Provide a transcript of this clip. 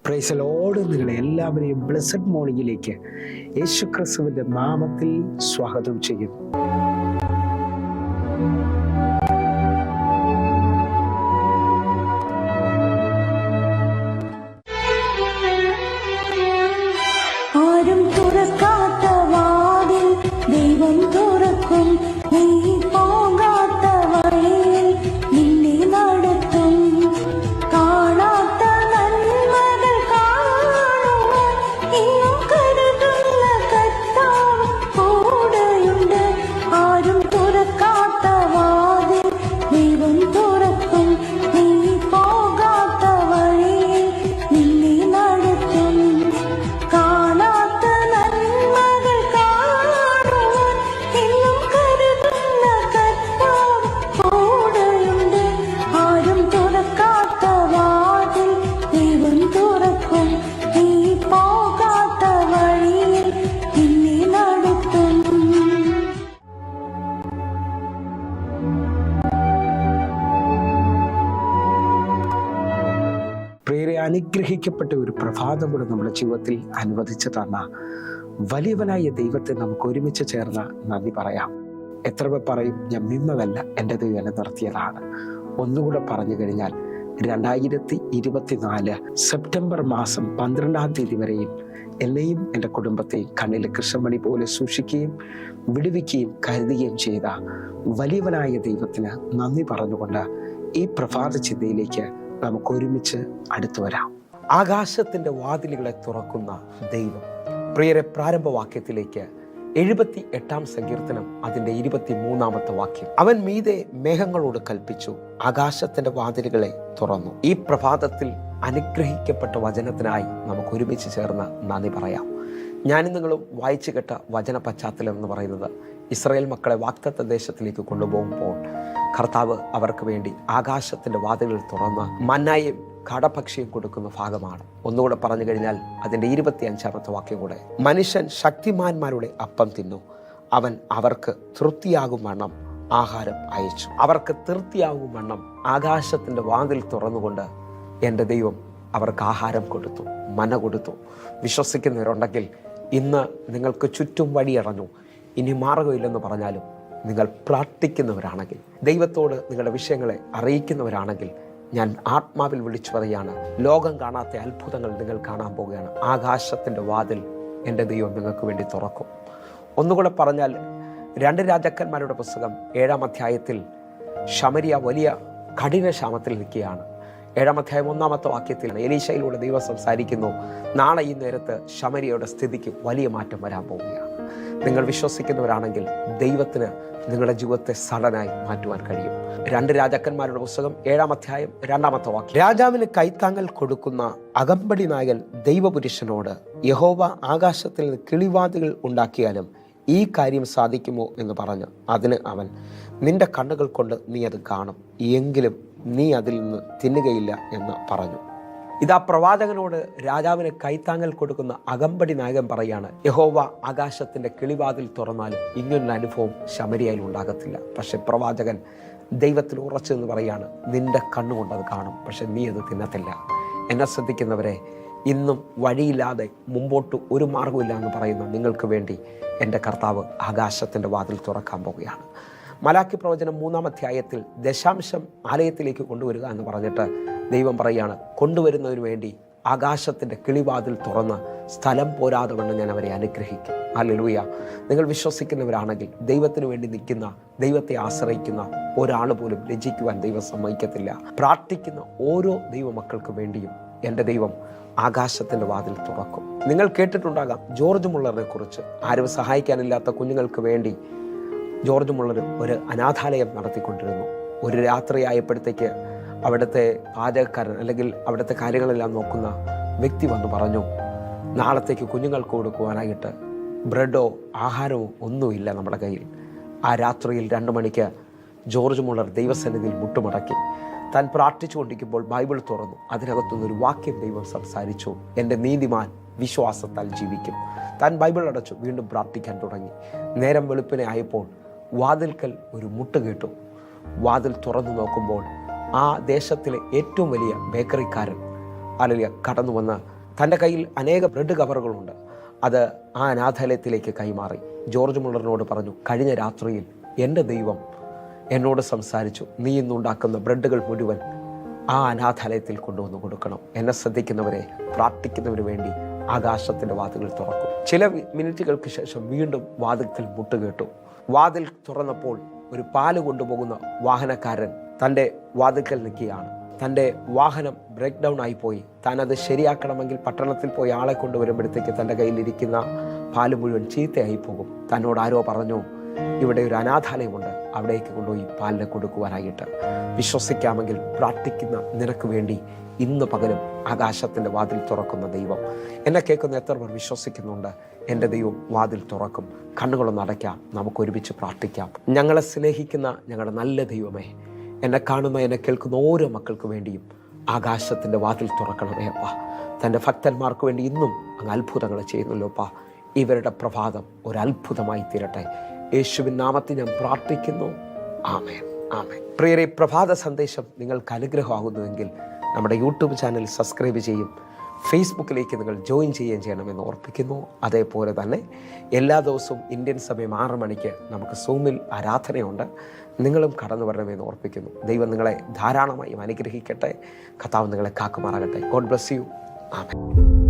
Praise the Lord. നിങ്ങളെ എല്ലാവരെയും blessed മോർണിംഗിലേക്ക് യേശു ക്രിസ്തുവിന്റെ നാമത്തിൽ സ്വാഗതം ചെയ്യുന്നു. ആരും തുറക്കാത്ത വാതിൽ ദൈവം തുറക്കും. നീ പോകാത്ത വഴിയിൽ നിന്നെ നടത്തും. കാണാത്ത നന്മകൾ കാണുവാൻ ഇന്നും കരുതുന്ന കർത്താവ് കൂടെയുണ്ട്. ആരും തുറക്കാത്ത വാതിൽ ദൈവം തുറക്കും. നീ പോകാത്ത വഴിയിൽ നിന്നെ നടത്തും. കാണാത്ത നന്മകൾ കാണുവാൻ ഇന്നും കരുതുന്ന കർത്താവ് കൂടെയുണ്ട്. ആരും തുറക്കാത്ത വാതിൽ ദൈവം തുറക്കും. നീ പോകാത്ത വഴിയിൽ നിന്നെ നടത്തും. പ്രിയരെ, അനുഗ്രഹിക്കപ്പെട്ട ഒരു പ്രഭാതം കൂടെ നമ്മുടെ ജീവിതത്തിൽ അനുവദിച്ചു തന്ന വലിയവനായ ദൈവത്തെ നമുക്ക് ഒരുമിച്ച് ചേർന്ന് നന്ദി പറയാം. എത്ര പേർ പറയും, ഞാൻ നിന്നതല്ല, എൻ്റെ ദൈവം എന്നെ നിർത്തിയതാണ്. ഒന്നുകൂടെ പറഞ്ഞു കഴിഞ്ഞാൽ 2024 സെപ്റ്റംബർ മാസം 12-ാം തീയതി വരെയും എന്നെയും എൻ്റെ കുടുംബത്തെയും കണ്ണിൽ കൃഷ്ണമണി പോലെ സൂക്ഷിക്കുകയും വിടുവിക്കുകയും കരുതുകയും ചെയ്ത വലിയവനായ ദൈവത്തിന് നന്ദി പറഞ്ഞുകൊണ്ട് ഈ പ്രഭാത ചിന്തയിലേക്ക് നമുക്ക് ഒരുമിച്ച് അടുത്തു വരാം. ആകാശത്തിന്റെ വാതിലുകളെ തുറക്കുന്ന ദൈവം. പ്രിയരെ, പ്രാരംഭവാക്യത്തിലേക്ക് 78-ാം സങ്കീർത്തനം അതിന്റെ 23-ാമത്തെ വാക്യം. അവൻ മീതെ മേഘങ്ങളോട് കൽപ്പിച്ചു, ആകാശത്തിന്റെ വാതിലുകളെ തുറന്നു. ഈ പ്രഭാതത്തിൽ അനുഗ്രഹിക്കപ്പെട്ട വചനത്തിനായി നമുക്ക് ഒരുമിച്ച് ചേർന്ന് നന്ദി പറയാം. ഞാനും നിങ്ങളും വായിച്ചു കേട്ട വചന പശ്ചാത്തലം എന്ന് പറയുന്നത് ഇസ്രായേൽ മക്കളെ വാഗ്ദത്ത ദേശത്തിലേക്ക് കൊണ്ടുപോകുമ്പോൾ കർത്താവ് അവർക്ക് വേണ്ടി ആകാശത്തിന്റെ വാതിലുകൾ തുറന്ന് മന്നായും കടപക്ഷിയും കൊടുക്കുന്ന ഭാഗമാണ്. ഒന്നുകൂടെ പറഞ്ഞു കഴിഞ്ഞാൽ അതിന്റെ 25-ാമത്തെ വാക്യം കൂടെ. മനുഷ്യൻ ശക്തിമാന്മാരുടെ അപ്പം തിന്നു, അവൻ അവർക്ക് തൃപ്തിയാകും വണ്ണം ആഹാരം അയച്ചു. അവർക്ക് തൃപ്തിയാകും വണ്ണം ആകാശത്തിന്റെ വാതിൽ തുറന്നുകൊണ്ട് എൻ്റെ ദൈവം അവർക്ക് ആഹാരം കൊടുത്തു, മന കൊടുത്തു. വിശ്വസിക്കുന്നവരുണ്ടെങ്കിൽ ഇന്ന് നിങ്ങൾക്ക് ചുറ്റും വഴിയടഞ്ഞു, ഇനി മാർഗമില്ലെന്ന് പറഞ്ഞാലും നിങ്ങൾ പ്രാർത്ഥിക്കുന്നവരാണെങ്കിൽ, ദൈവത്തോട് നിങ്ങളുടെ വിഷയങ്ങളെ അറിയിക്കുന്നവരാണെങ്കിൽ, ഞാൻ ആത്മാവിൽ വിളിച്ചു പറയാണ്, ലോകം കാണാത്ത അത്ഭുതങ്ങൾ നിങ്ങൾ കാണാൻ പോവുകയാണ്. ആകാശത്തിൻ്റെ വാതിൽ എൻ്റെ ദൈവം നിങ്ങൾക്ക് വേണ്ടി തുറക്കും. ഒന്നുകൂടെ പറഞ്ഞാൽ 2 രാജാക്കന്മാരുടെ പുസ്തകം 7-ാം അധ്യായത്തിൽ ശമരിയ വലിയ കഠിന ക്ഷാമത്തിൽ നിൽക്കുകയാണ്. 7-ാം അധ്യായം 1-ാമത്തെ വാക്യത്തിൽ എലീശയിലൂടെ ദൈവം സംസാരിക്കുന്നു, നാളെ ഈ നേരത്ത് ശമരിയയുടെ സ്ഥിതിക്ക് വലിയ മാറ്റം വരാൻ പോവുകയാണ്. നിങ്ങൾ വിശ്വസിക്കുന്നവരാണെങ്കിൽ ദൈവത്തിന് നിങ്ങളുടെ ജീവിതത്തെ സഡനായി മാറ്റുവാൻ കഴിയും. 2 രാജാക്കന്മാരുടെ പുസ്തകം 7-ാം അധ്യായം 2-ാമത്തെ വാക്യം. രാജാവിന് കൈത്താങ്ങൽ കൊടുക്കുന്ന അകമ്പടി നായകൻ ദൈവപുരുഷനോട്, യഹോവ ആകാശത്തിൽ നിന്ന് കിളിവാതികൾ ഉണ്ടാക്കിയാലും ഈ കാര്യം സാധിക്കുമോ എന്ന് പറഞ്ഞു. അതിന് അവൻ, നിന്റെ കണ്ണുകൾ കൊണ്ട് നീ അത് കാണും, എങ്കിലും നീ അതിൽ നിന്ന് തിന്നുകയില്ല എന്ന് പറഞ്ഞു. ഇതാ പ്രവാചകനോട് രാജാവിന് കൈത്താങ്ങൽ കൊടുക്കുന്ന അകമ്പടി നായകൻ പറയാണ്, യഹോവ ആകാശത്തിന്റെ കിളിവാതിൽ തുറന്നാലും ഇങ്ങനൊരു അനുഭവം ശമരിയയിൽ ഉണ്ടാകത്തില്ല. പക്ഷെ പ്രവാചകൻ ദൈവത്തിൽ ഉറച്ചു എന്ന് പറയാണ്, നിന്റെ കണ്ണുകൊണ്ട് അത് കാണും, പക്ഷെ നീ അത് തിന്നത്തില്ല. എന്നെ ശ്രദ്ധിക്കുന്നവരെ, ഇന്നും വഴിയില്ലാതെ മുമ്പോട്ട് ഒരു മാർഗമില്ല എന്ന് പറയുന്ന നിങ്ങൾക്ക് വേണ്ടി എൻ്റെ കർത്താവ് ആകാശത്തിൻ്റെ വാതിൽ തുറക്കാൻ പോവുകയാണ്. മലാക്കി പ്രവചനം 3-ാം അധ്യായത്തിൽ ദശാംശം ആലയത്തിലേക്ക് കൊണ്ടുവരിക എന്ന് പറഞ്ഞിട്ട് ദൈവം പറയുകയാണ്, കൊണ്ടുവരുന്നതിന് വേണ്ടി ആകാശത്തിൻ്റെ കിളിവാതിൽ തുറന്ന് സ്ഥലം പോരാതെ വണ്ണം ഞാൻ അവരെ അനുഗ്രഹിക്കും. ഹല്ലേലൂയ. നിങ്ങൾ വിശ്വസിക്കുന്നവരാണെങ്കിൽ, ദൈവത്തിന് വേണ്ടി നിൽക്കുന്ന, ദൈവത്തെ ആശ്രയിക്കുന്ന ഒരാൾ പോലും ലജ്ജിക്കുവാൻ ദൈവം സമ്മതിക്കത്തില്ല. പ്രാർത്ഥിക്കുന്ന ഓരോ ദൈവമക്കൾക്ക് വേണ്ടിയും എൻ്റെ ദൈവം ആകാശത്തിൻ്റെ വാതിൽ തുറക്കും. നിങ്ങൾ കേട്ടിട്ടുണ്ടാകാം ജോർജ് മുള്ളറിനെ കുറിച്ച്. ആരും സഹായിക്കാനില്ലാത്ത കുഞ്ഞുങ്ങൾക്ക് വേണ്ടി ജോർജ് മുള്ളർ ഒരു അനാഥാലയം നടത്തിക്കൊണ്ടിരുന്നു. ഒരു രാത്രിയായപ്പോഴത്തേക്ക് അവിടുത്തെ പാചകക്കാരൻ അല്ലെങ്കിൽ അവിടുത്തെ കാര്യങ്ങളെല്ലാം നോക്കുന്ന വ്യക്തി വന്ന് പറഞ്ഞു, നാളത്തേക്ക് കുഞ്ഞുങ്ങൾക്ക് കൊടുക്കുവാനായിട്ട് ബ്രെഡോ ആഹാരമോ ഒന്നുമില്ല നമ്മുടെ കയ്യിൽ. ആ രാത്രിയിൽ 2 മണിക്ക് ജോർജ് മുള്ളർ ദൈവസന്നിധിയിൽ മുട്ടുമടക്കി താൻ പ്രാർത്ഥിച്ചുകൊണ്ടിരിക്കുമ്പോൾ ബൈബിൾ തുറന്നു. അതിനകത്തുനിന്നൊരു വാക്യം ദൈവം സംസാരിച്ചു, എൻ്റെ നീതിമാൻ വിശ്വാസത്താൽ ജീവിക്കും. താൻ ബൈബിൾ അടച്ചു, വീണ്ടും പ്രാർത്ഥിക്കാൻ തുടങ്ങി. നേരം വെളുപ്പിനെ ആയപ്പോൾ വാതിൽക്കൽ ഒരു മുട്ട് കേട്ടു. വാതിൽ തുറന്നു നോക്കുമ്പോൾ ആ ദേശത്തിലെ ഏറ്റവും വലിയ ബേക്കറിക്കാരൻ കടന്നു വന്ന് തൻ്റെ കയ്യിൽ അനേക ബ്രെഡ് കവറുകളുണ്ട്. അത് ആ അനാഥാലയത്തിലേക്ക് കൈമാറി. ജോർജ് മുള്ളറിനോട് പറഞ്ഞു, കഴിഞ്ഞ രാത്രിയിൽ എൻ്റെ ദൈവം എന്നോട് സംസാരിച്ചു, നീ ഇന്നുണ്ടാക്കുന്ന ബ്രെഡുകൾ മുഴുവൻ ആ അനാഥാലയത്തിൽ കൊണ്ടുവന്ന് കൊടുക്കണം. എന്നെ ശ്രദ്ധിക്കുന്നവരെ, പ്രാർത്ഥിക്കുന്നവന് വേണ്ടി ആകാശത്തിൻ്റെ വാതിലുകൾ തുറക്കും. ചില മിനിറ്റുകൾക്ക് ശേഷം വീണ്ടും വാതിൽക്കൽ മുട്ടുകേട്ടു. വാതിൽ തുറന്നപ്പോൾ ഒരു പാല് കൊണ്ടുപോകുന്ന വാഹനക്കാരൻ തൻ്റെ വാതിൽക്കൽ നിൽക്കുകയാണ്. തൻ്റെ വാഹനം ബ്രേക്ക് ഡൗൺ ആയിപ്പോയി. താൻ അത് ശരിയാക്കണമെങ്കിൽ പട്ടണത്തിൽ പോയി ആളെ കൊണ്ടുവരുമ്പോഴത്തേക്ക് തൻ്റെ കയ്യിലിരിക്കുന്ന പാല് മുഴുവൻ ചീത്തയായി പോകും. തന്നോട് ആരോ പറഞ്ഞു, ഇവിടെ ഒരു അനാഥാലയമുണ്ട്, അവിടേക്ക് കൊണ്ടുപോയി പാലിനെ കൊടുക്കുവാനായിട്ട്. വിശ്വസിക്കാമെങ്കിൽ പ്രാർത്ഥിക്കുന്ന നിനക്ക് വേണ്ടി ഇന്ന് പകലും ആകാശത്തിൻ്റെ വാതിൽ തുറക്കുന്ന ദൈവം. എന്നെ കേൾക്കുന്ന എത്ര പേർ വിശ്വസിക്കുന്നുണ്ട്? എൻ്റെ ദൈവം വാതിൽ തുറക്കും. കണ്ണുകളൊന്ന് അടയ്ക്കാം, നമുക്ക് ഒരുമിച്ച് പ്രാർത്ഥിക്കാം. ഞങ്ങളെ സ്നേഹിക്കുന്ന ഞങ്ങളുടെ നല്ല ദൈവമേ, എന്നെ കാണുന്ന എന്നെ കേൾക്കുന്ന ഓരോ മക്കൾക്ക് വേണ്ടിയും ആകാശത്തിൻ്റെ വാതിൽ തുറക്കണമേ അപ്പാ. തൻ്റെ ഭക്തന്മാർക്ക് വേണ്ടി ഇന്നും അങ്ങ് അത്ഭുതങ്ങൾ ചെയ്യുന്നല്ലോ അപ്പാ. ഇവരുടെ പ്രഭാതം ഒരു അത്ഭുതമായി തീരട്ടെ. യേശുവിൻ നാമത്തിൽ ഞാൻ പ്രാർത്ഥിക്കുന്നു. ആമേൻ, ആമേൻ. പ്രിയരെ, പ്രഭാത സന്ദേശം നിങ്ങൾക്ക് അനുഗ്രഹമാകുന്നുവെങ്കിൽ നമ്മുടെ യൂട്യൂബ് ചാനൽ സബ്സ്ക്രൈബ് ചെയ്യും, ഫേസ്ബുക്കിലേക്ക് നിങ്ങൾ ജോയിൻ ചെയ്യണമെന്ന് ഓർപ്പിക്കുന്നു. അതേപോലെ തന്നെ എല്ലാ ദിവസവും ഇന്ത്യൻ സമയം 6 മണിക്ക് നമുക്ക് സൂമിൽ ആരാധനയുണ്ട്. നിങ്ങളും കടന്നു വരണമെന്ന് ഓർപ്പിക്കുന്നു. ദൈവം നിങ്ങളെ ധാരാളമായും അനുഗ്രഹിക്കട്ടെ. കർത്താവ് നിങ്ങളെ കാക്കുമാറാകട്ടെ. God bless you. ആമേൻ.